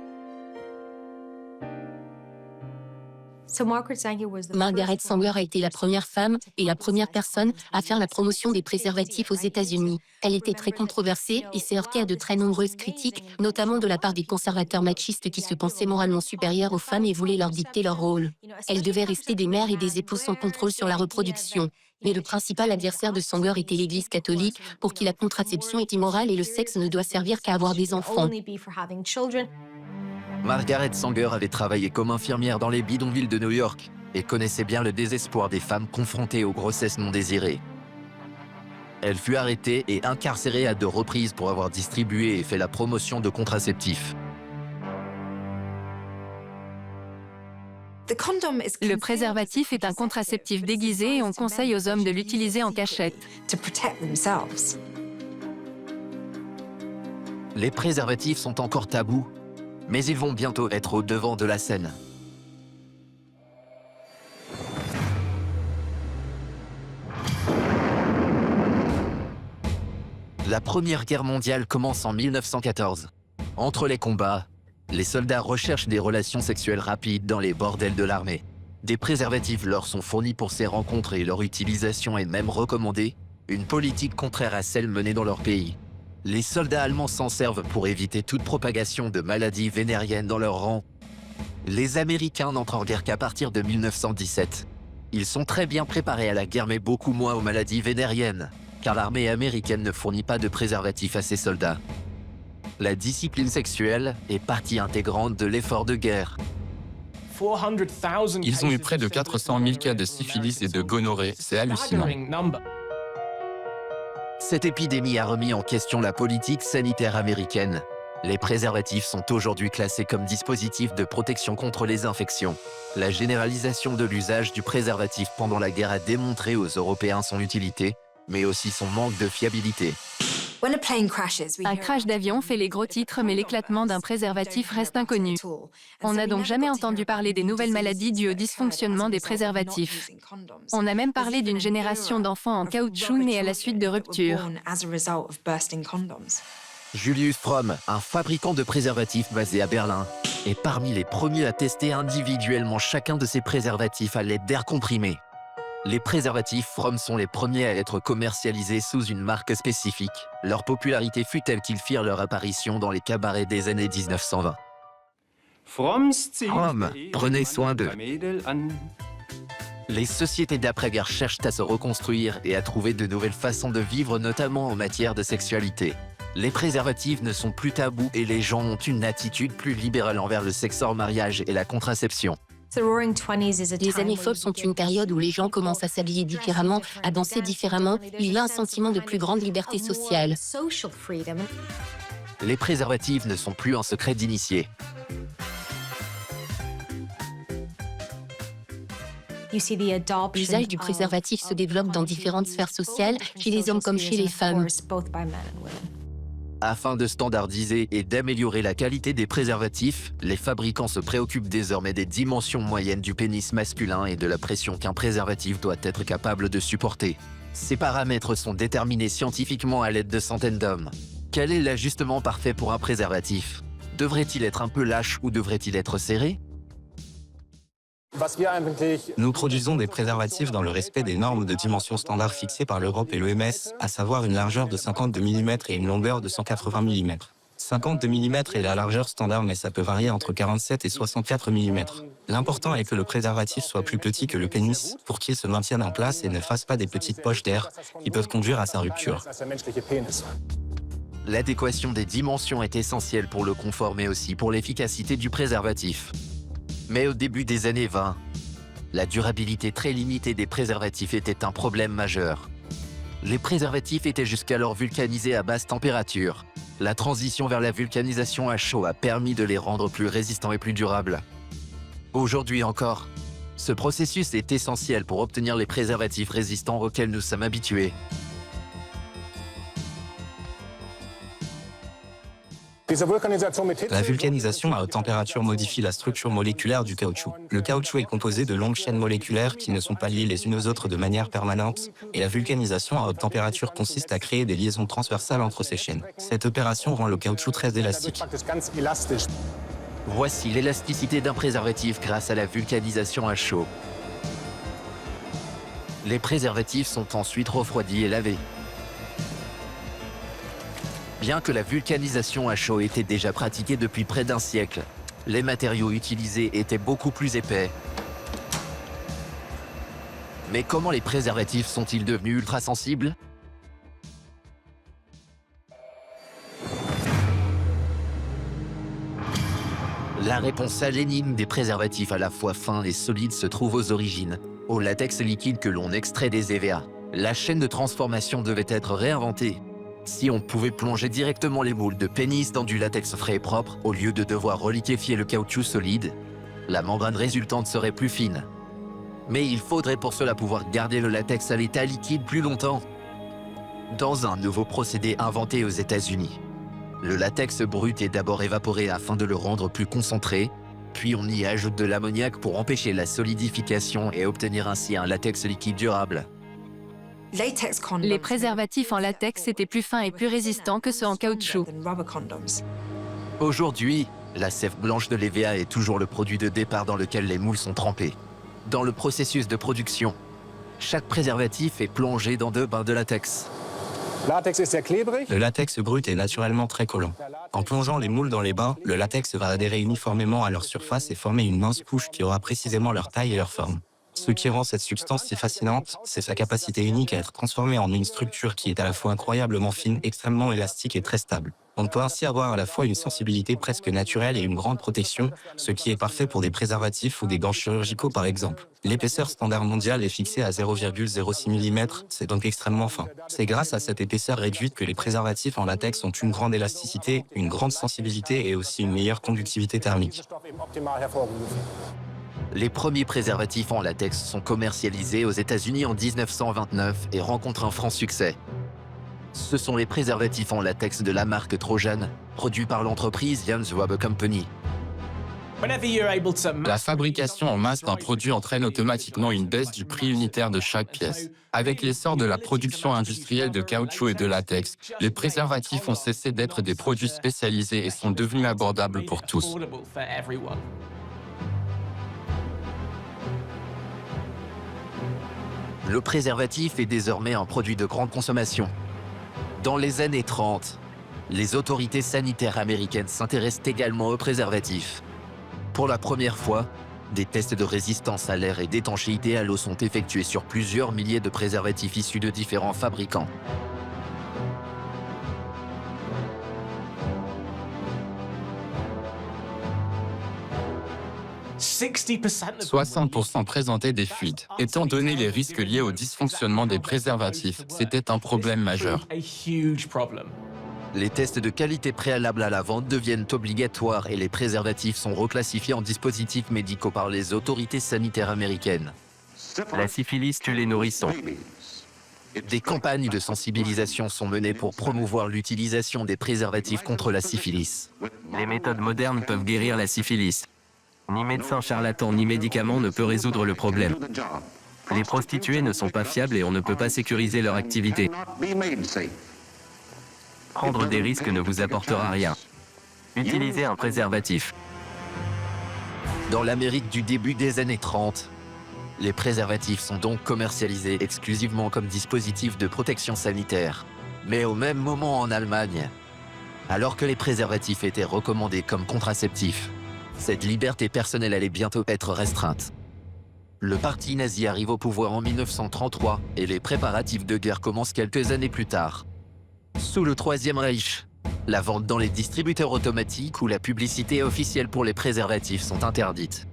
Margaret Sanger a été la première femme et la première personne à faire la promotion des préservatifs aux États-Unis. Elle était très controversée et s'est heurtée à de très nombreuses critiques, notamment de la part des conservateurs machistes qui se pensaient moralement supérieurs aux femmes et voulaient leur dicter leur rôle. Elles devaient rester des mères et des épouses sans contrôle sur la reproduction. Mais le principal adversaire de Sanger était l'Église catholique, pour qui la contraception est immorale et le sexe ne doit servir qu'à avoir des enfants. Margaret Sanger avait travaillé comme infirmière dans les bidonvilles de New York et connaissait bien le désespoir des femmes confrontées aux grossesses non désirées. Elle fut arrêtée et incarcérée à 2 reprises pour avoir distribué et fait la promotion de contraceptifs. Le préservatif est un contraceptif déguisé et on conseille aux hommes de l'utiliser en cachette. Les préservatifs sont encore tabous, mais ils vont bientôt être au devant de la scène. La Première Guerre mondiale commence en 1914. Entre les combats, les soldats recherchent des relations sexuelles rapides dans les bordels de l'armée. Des préservatifs leur sont fournis pour ces rencontres et leur utilisation est même recommandée, une politique contraire à celle menée dans leur pays. Les soldats allemands s'en servent pour éviter toute propagation de maladies vénériennes dans leur rang. Les Américains n'entrent en guerre qu'à partir de 1917. Ils sont très bien préparés à la guerre mais beaucoup moins aux maladies vénériennes, car l'armée américaine ne fournit pas de préservatifs à ses soldats. La discipline sexuelle est partie intégrante de l'effort de guerre. Ils ont eu près de 400 000 cas de syphilis et de gonorrhée, c'est hallucinant. Cette épidémie a remis en question la politique sanitaire américaine. Les préservatifs sont aujourd'hui classés comme dispositifs de protection contre les infections. La généralisation de l'usage du préservatif pendant la guerre a démontré aux Européens son utilité, mais aussi son manque de fiabilité. Un crash d'avion fait les gros titres, mais l'éclatement d'un préservatif reste inconnu. On n'a donc jamais entendu parler des nouvelles maladies dues au dysfonctionnement des préservatifs. On a même parlé d'une génération d'enfants en caoutchouc nés à la suite de ruptures. Julius Fromm, un fabricant de préservatifs basé à Berlin, est parmi les premiers à tester individuellement chacun de ces préservatifs à l'aide d'air comprimé. Les préservatifs Fromm sont les premiers à être commercialisés sous une marque spécifique. Leur popularité fut telle qu'ils firent leur apparition dans les cabarets des années 1920. Fromm, prenez soin d'eux. Les sociétés d'après-guerre cherchent à se reconstruire et à trouver de nouvelles façons de vivre, notamment en matière de sexualité. Les préservatifs ne sont plus tabous et les gens ont une attitude plus libérale envers le sexe hors mariage et la contraception. Les années folles sont une période où les gens commencent à s'habiller différemment, à danser différemment. Il y a un sentiment de plus grande liberté sociale. Les préservatifs ne sont plus un secret d'initié. L'usage du préservatif se développe dans différentes sphères sociales, chez les hommes comme chez les femmes. Afin de standardiser et d'améliorer la qualité des préservatifs, les fabricants se préoccupent désormais des dimensions moyennes du pénis masculin et de la pression qu'un préservatif doit être capable de supporter. Ces paramètres sont déterminés scientifiquement à l'aide de centaines d'hommes. Quel est l'ajustement parfait pour un préservatif? Devrait-il être un peu lâche ou devrait-il être serré? Nous produisons des préservatifs dans le respect des normes de dimensions standards fixées par l'Europe et l'OMS, à savoir une largeur de 52 mm et une longueur de 180 mm. 52 mm est la largeur standard, mais ça peut varier entre 47 et 64 mm. L'important est que le préservatif soit plus petit que le pénis pour qu'il se maintienne en place et ne fasse pas des petites poches d'air qui peuvent conduire à sa rupture. L'adéquation des dimensions est essentielle pour le confort mais aussi pour l'efficacité du préservatif. Mais au début des années 20, la durabilité très limitée des préservatifs était un problème majeur. Les préservatifs étaient jusqu'alors vulcanisés à basse température. La transition vers la vulcanisation à chaud a permis de les rendre plus résistants et plus durables. Aujourd'hui encore, ce processus est essentiel pour obtenir les préservatifs résistants auxquels nous sommes habitués. La vulcanisation à haute température modifie la structure moléculaire du caoutchouc. Le caoutchouc est composé de longues chaînes moléculaires qui ne sont pas liées les unes aux autres de manière permanente, et la vulcanisation à haute température consiste à créer des liaisons transversales entre ces chaînes. Cette opération rend le caoutchouc très élastique. Voici l'élasticité d'un préservatif grâce à la vulcanisation à chaud. Les préservatifs sont ensuite refroidis et lavés. Bien que la vulcanisation à chaud était déjà pratiquée depuis près d'un siècle, les matériaux utilisés étaient beaucoup plus épais. Mais comment les préservatifs sont-ils devenus ultra sensibles? La réponse à l'énigme des préservatifs à la fois fins et solides se trouve aux origines, au latex liquide que l'on extrait des EVA. La chaîne de transformation devait être réinventée. Si on pouvait plonger directement les moules de pénis dans du latex frais et propre, au lieu de devoir reliquéfier le caoutchouc solide, La membrane résultante serait plus fine. Mais il faudrait pour cela pouvoir garder le latex à l'état liquide plus longtemps. Dans un nouveau procédé inventé aux États-Unis, le latex brut est d'abord évaporé afin de le rendre plus concentré, puis on y ajoute de l'ammoniac pour empêcher la solidification et obtenir ainsi un latex liquide durable. Les préservatifs en latex étaient plus fins et plus résistants que ceux en caoutchouc. Aujourd'hui, la sève blanche de l'EVA est toujours le produit de départ dans lequel les moules sont trempés. Dans le processus de production, chaque préservatif est plongé dans 2 bains de latex. Le latex brut est naturellement très collant. En plongeant les moules dans les bains, le latex va adhérer uniformément à leur surface et former une mince couche qui aura précisément leur taille et leur forme. Ce qui rend cette substance si fascinante, c'est sa capacité unique à être transformée en une structure qui est à la fois incroyablement fine, extrêmement élastique et très stable. On peut ainsi avoir à la fois une sensibilité presque naturelle et une grande protection, ce qui est parfait pour des préservatifs ou des gants chirurgicaux par exemple. L'épaisseur standard mondiale est fixée à 0,06 mm, c'est donc extrêmement fin. C'est grâce à cette épaisseur réduite que les préservatifs en latex ont une grande élasticité, une grande sensibilité et aussi une meilleure conductivité thermique. Les premiers préservatifs en latex sont commercialisés aux États-Unis en 1929 et rencontrent un franc succès. Ce sont les préservatifs en latex de la marque Trojan, produits par l'entreprise Jans Rubber Company. La fabrication en masse d'un produit entraîne automatiquement une baisse du prix unitaire de chaque pièce. Avec l'essor de la production industrielle de caoutchouc et de latex, les préservatifs ont cessé d'être des produits spécialisés et sont devenus abordables pour tous. Le préservatif est désormais un produit de grande consommation. Dans les années 30, les autorités sanitaires américaines s'intéressent également aux préservatifs. Pour la première fois, des tests de résistance à l'air et d'étanchéité à l'eau sont effectués sur plusieurs milliers de préservatifs issus de différents fabricants. « 60% présentaient des fuites. Étant donné les risques liés au dysfonctionnement des préservatifs, c'était un problème majeur. Les tests de qualité préalables à la vente deviennent obligatoires et les préservatifs sont reclassifiés en dispositifs médicaux par les autorités sanitaires américaines. La syphilis tue les nourrissons. Des campagnes de sensibilisation sont menées pour promouvoir l'utilisation des préservatifs contre la syphilis. Les méthodes modernes peuvent guérir la syphilis. Ni médecin charlatan ni médicament ne peut résoudre le problème. Les prostituées ne sont pas fiables et on ne peut pas sécuriser leur activité. Prendre des risques ne vous apportera rien. Utilisez un préservatif. Dans l'Amérique du début des années 30, les préservatifs sont donc commercialisés exclusivement comme dispositifs de protection sanitaire. Mais au même moment en Allemagne, alors que les préservatifs étaient recommandés comme contraceptifs, cette liberté personnelle allait bientôt être restreinte. Le parti nazi arrive au pouvoir en 1933 et les préparatifs de guerre commencent quelques années plus tard. Sous le Troisième Reich, la vente dans les distributeurs automatiques ou la publicité officielle pour les préservatifs sont interdites.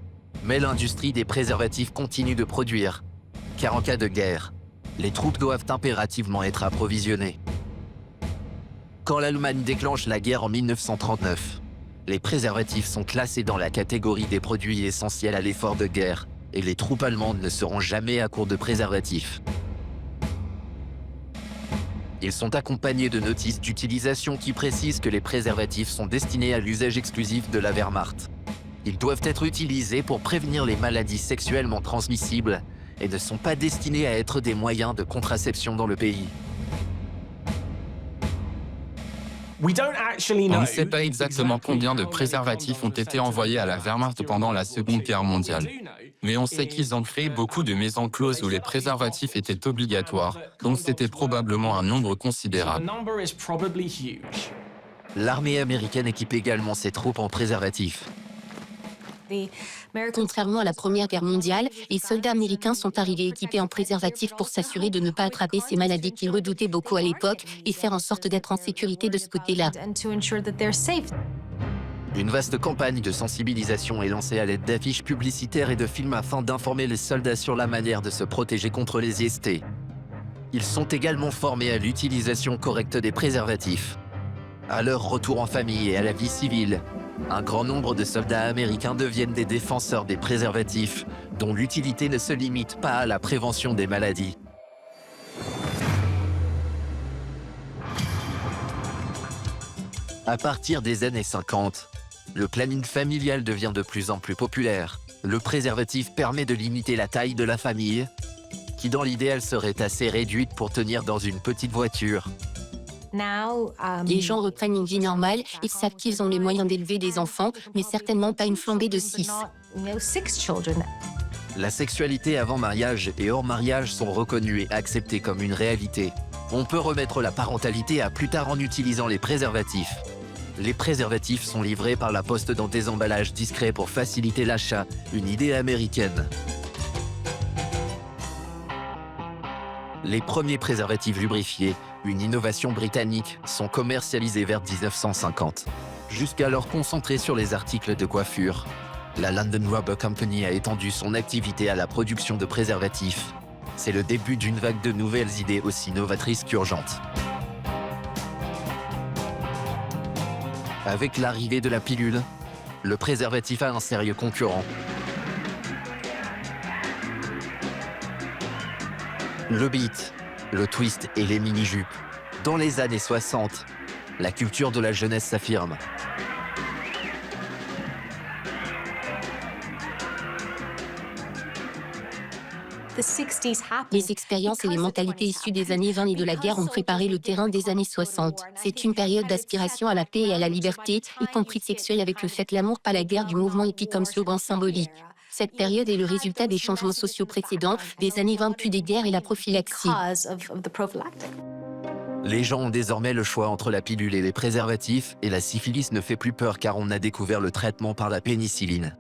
Mais l'industrie des préservatifs continue de produire, car en cas de guerre, les troupes doivent impérativement être approvisionnées. Quand l'Allemagne déclenche la guerre en 1939, les préservatifs sont classés dans la catégorie des produits essentiels à l'effort de guerre et les troupes allemandes ne seront jamais à court de préservatifs. Ils sont accompagnés de notices d'utilisation qui précisent que les préservatifs sont destinés à l'usage exclusif de la Wehrmacht. Ils doivent être utilisés pour prévenir les maladies sexuellement transmissibles et ne sont pas destinés à être des moyens de contraception dans le pays. On ne sait pas exactement combien de préservatifs ont été envoyés à la Wehrmacht pendant la Seconde Guerre mondiale. Mais on sait qu'ils ont créé beaucoup de maisons closes où les préservatifs étaient obligatoires, donc c'était probablement un nombre considérable. L'armée américaine équipe également ses troupes en préservatifs. Contrairement à la Première Guerre mondiale, les soldats américains sont arrivés équipés en préservatifs pour s'assurer de ne pas attraper ces maladies qu'ils redoutaient beaucoup à l'époque et faire en sorte d'être en sécurité de ce côté-là. Une vaste campagne de sensibilisation est lancée à l'aide d'affiches publicitaires et de films afin d'informer les soldats sur la manière de se protéger contre les IST. Ils sont également formés à l'utilisation correcte des préservatifs. À leur retour en famille et à la vie civile, Un grand nombre de soldats américains deviennent des défenseurs des préservatifs, dont l'utilité ne se limite pas à la prévention des maladies. À partir des années 50, le planning familial devient de plus en plus populaire. Le préservatif permet de limiter la taille de la famille, qui dans l'idéal serait assez réduite pour tenir dans une petite voiture. Les gens reprennent une vie normale, ils savent qu'ils ont les moyens d'élever des enfants, mais certainement pas une flambée de 6. La sexualité avant mariage et hors mariage sont reconnues et acceptées comme une réalité. On peut remettre la parentalité à plus tard en utilisant les préservatifs. Les préservatifs sont livrés par la poste dans des emballages discrets pour faciliter l'achat, une idée américaine. Les premiers préservatifs lubrifiés, une innovation britannique, sont commercialisés vers 1950. Jusqu'alors concentrés sur les articles de coiffure, la London Rubber Company a étendu son activité à la production de préservatifs. C'est le début d'une vague de nouvelles idées aussi novatrices qu'urgentes. Avec l'arrivée de la pilule, le préservatif a un sérieux concurrent. Le beat, le twist et les mini-jupes. Dans les années 60, la culture de la jeunesse s'affirme. Les expériences et les mentalités issues des années 20 et de la guerre ont préparé le terrain des années 60. C'est une période d'aspiration à la paix et à la liberté, y compris sexuelle avec le fait l'amour pas la guerre du mouvement hippie comme slogan symbolique. Cette période est le résultat des changements sociaux précédents, des années 20 puis des guerres et la prophylaxie. Les gens ont désormais le choix entre la pilule et les préservatifs, et la syphilis ne fait plus peur car on a découvert le traitement par la pénicilline.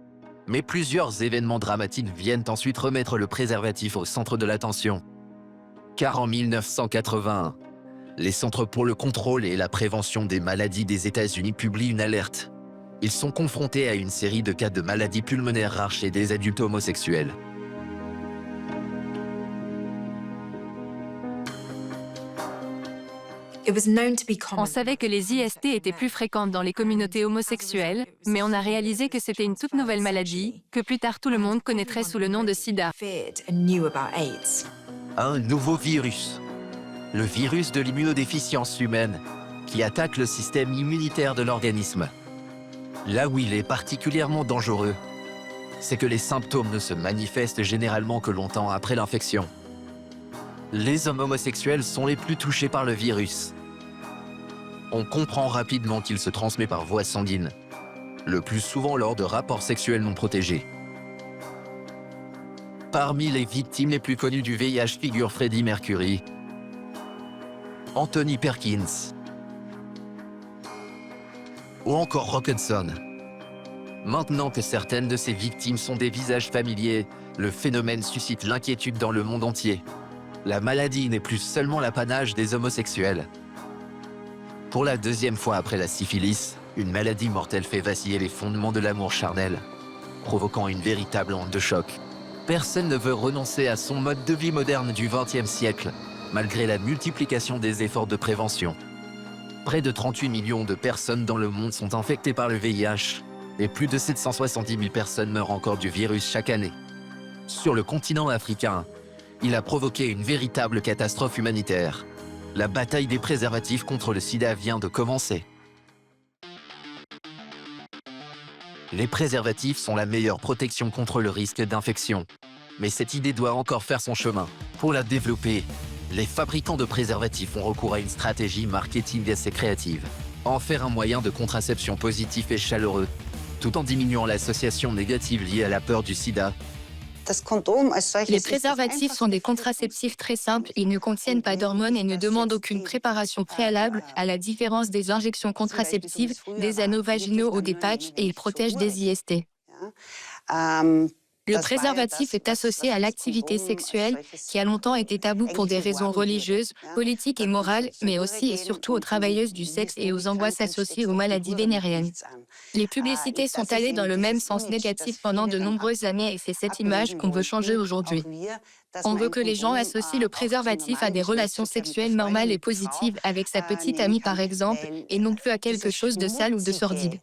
Mais plusieurs événements dramatiques viennent ensuite remettre le préservatif au centre de l'attention. Car en 1981, les Centres pour le contrôle et la prévention des maladies des États-Unis publient une alerte. Ils sont confrontés à une série de cas de maladies pulmonaires rares chez des adultes homosexuels. On savait que les IST étaient plus fréquentes dans les communautés homosexuelles, mais on a réalisé que c'était une toute nouvelle maladie, que plus tard tout le monde connaîtrait sous le nom de sida. Un nouveau virus. Le virus de l'immunodéficience humaine, qui attaque le système immunitaire de l'organisme. Là où il est particulièrement dangereux, c'est que les symptômes ne se manifestent généralement que longtemps après l'infection. Les hommes homosexuels sont les plus touchés par le virus. On comprend rapidement qu'il se transmet par voie sanguine, le plus souvent lors de rapports sexuels non protégés. Parmi les victimes les plus connues du VIH figurent Freddie Mercury, Anthony Perkins ou encore Rock Hudson. Maintenant que certaines de ces victimes sont des visages familiers, le phénomène suscite l'inquiétude dans le monde entier. La maladie n'est plus seulement l'apanage des homosexuels. Pour la deuxième fois après la syphilis, une maladie mortelle fait vaciller les fondements de l'amour charnel, provoquant une véritable onde de choc. Personne ne veut renoncer à son mode de vie moderne du XXe siècle, malgré la multiplication des efforts de prévention. Près de 38 millions de personnes dans le monde sont infectées par le VIH, et plus de 770 000 personnes meurent encore du virus chaque année. Sur le continent africain, il a provoqué une véritable catastrophe humanitaire. La bataille des préservatifs contre le sida vient de commencer. Les préservatifs sont la meilleure protection contre le risque d'infection. Mais cette idée doit encore faire son chemin. Pour la développer, les fabricants de préservatifs ont recours à une stratégie marketing assez créative. En faire un moyen de contraception positif et chaleureux, tout en diminuant l'association négative liée à la peur du sida. Les préservatifs sont des contraceptifs très simples, ils ne contiennent pas d'hormones et ne demandent aucune préparation préalable, à la différence des injections contraceptives, des anneaux vaginaux ou des patchs, et ils protègent des IST. Le préservatif est associé à l'activité sexuelle qui a longtemps été taboue pour des raisons religieuses, politiques et morales, mais aussi et surtout aux travailleuses du sexe et aux angoisses associées aux maladies vénériennes. Les publicités sont allées dans le même sens négatif pendant de nombreuses années et c'est cette image qu'on veut changer aujourd'hui. On veut que les gens associent le préservatif à des relations sexuelles normales et positives avec sa petite amie par exemple, et non plus à quelque chose de sale ou de sordide.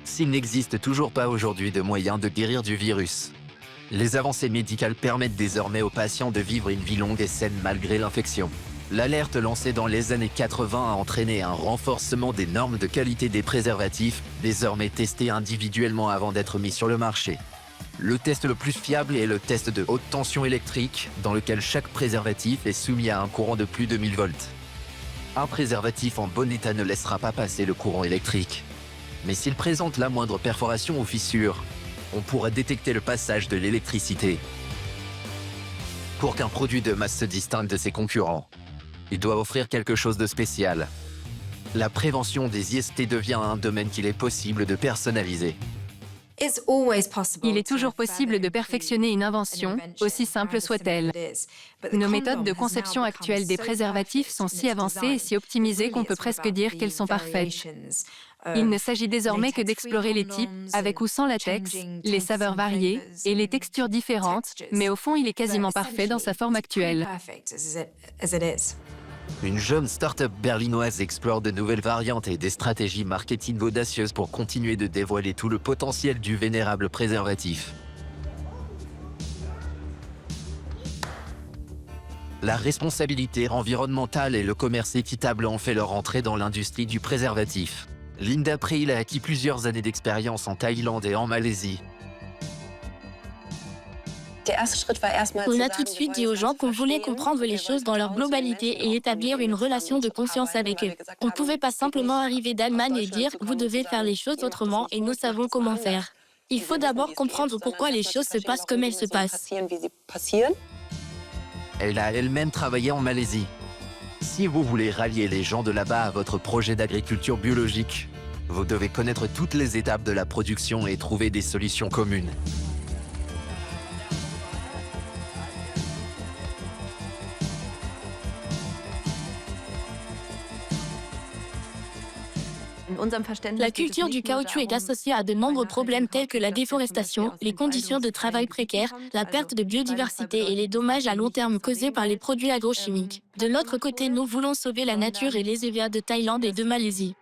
S'il n'existe toujours pas aujourd'hui de moyen de guérir du virus, les avancées médicales permettent désormais aux patients de vivre une vie longue et saine malgré l'infection. L'alerte lancée dans les années 80 a entraîné un renforcement des normes de qualité des préservatifs, désormais testés individuellement avant d'être mis sur le marché. Le test le plus fiable est le test de haute tension électrique, dans lequel chaque préservatif est soumis à un courant de plus de 1000 volts. Un préservatif en bon état ne laissera pas passer le courant électrique. Mais s'il présente la moindre perforation ou fissure, on pourra détecter le passage de l'électricité. Pour qu'un produit de masse se distingue de ses concurrents, il doit offrir quelque chose de spécial. La prévention des IST devient un domaine qu'il est possible de personnaliser. Il est toujours possible de perfectionner une invention, aussi simple soit-elle. Nos méthodes de conception actuelles des préservatifs sont si avancées et si optimisées qu'on peut presque dire qu'elles sont parfaites. Il ne s'agit désormais que d'explorer les types, avec ou sans latex, les saveurs variées et les textures différentes, mais au fond, il est quasiment parfait dans sa forme actuelle. Une jeune start-up berlinoise explore de nouvelles variantes et des stratégies marketing audacieuses pour continuer de dévoiler tout le potentiel du vénérable préservatif. La responsabilité environnementale et le commerce équitable ont fait leur entrée dans l'industrie du préservatif. Linda Preil a acquis plusieurs années d'expérience en Thaïlande et en Malaisie. On a tout de suite dit aux gens qu'on voulait comprendre les choses dans leur globalité et établir une relation de confiance avec eux. On ne pouvait pas simplement arriver d'Allemagne et dire « vous devez faire les choses autrement et nous savons comment faire ». Il faut d'abord comprendre pourquoi les choses se passent comme elles se passent. Elle a elle-même travaillé en Malaisie. Si vous voulez rallier les gens de là-bas à votre projet d'agriculture biologique, vous devez connaître toutes les étapes de la production et trouver des solutions communes. La culture du caoutchouc est associée à de nombreux problèmes tels que la déforestation, les conditions de travail précaires, la perte de biodiversité et les dommages à long terme causés par les produits agrochimiques. De l'autre côté, nous voulons sauver la nature et les EVA de Thaïlande et de Malaisie.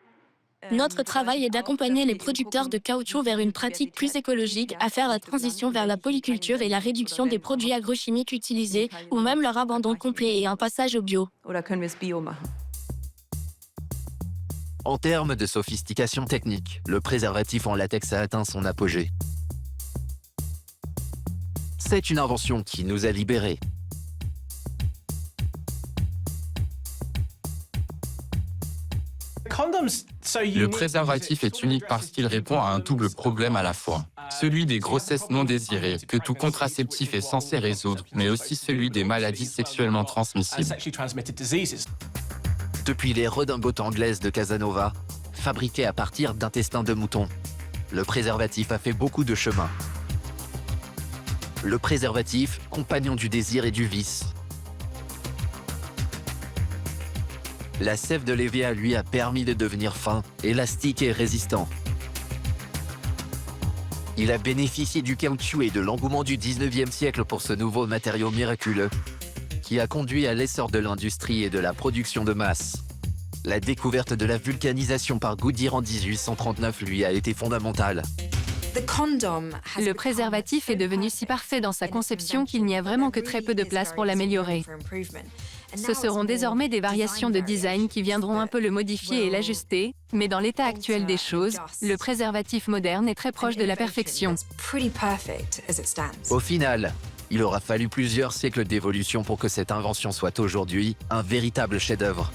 Notre travail est d'accompagner les producteurs de caoutchouc vers une pratique plus écologique, à faire la transition vers la polyculture et la réduction des produits agrochimiques utilisés, ou même leur abandon complet et un passage au bio. En termes de sophistication technique, le préservatif en latex a atteint son apogée. C'est une invention qui nous a libérés. Le préservatif est unique parce qu'il répond à un double problème à la fois. Celui des grossesses non désirées, que tout contraceptif est censé résoudre, mais aussi celui des maladies sexuellement transmissibles. Depuis les redingotes anglaises de Casanova, fabriquées à partir d'intestins de mouton, le préservatif a fait beaucoup de chemin. Le préservatif, compagnon du désir et du vice. La sève de l'EVA lui a permis de devenir fin, élastique et résistant. Il a bénéficié du caoutchouc et de l'engouement du 19e siècle pour ce nouveau matériau miraculeux, qui a conduit à l'essor de l'industrie et de la production de masse. La découverte de la vulcanisation par Goodyear en 1839 lui a été fondamentale. Le préservatif est devenu si parfait dans sa conception qu'il n'y a vraiment que très peu de place pour l'améliorer. Ce seront désormais des variations de design qui viendront un peu le modifier et l'ajuster, mais dans l'état actuel des choses, le préservatif moderne est très proche de la perfection. Au final, il aura fallu plusieurs siècles d'évolution pour que cette invention soit aujourd'hui un véritable chef-d'œuvre.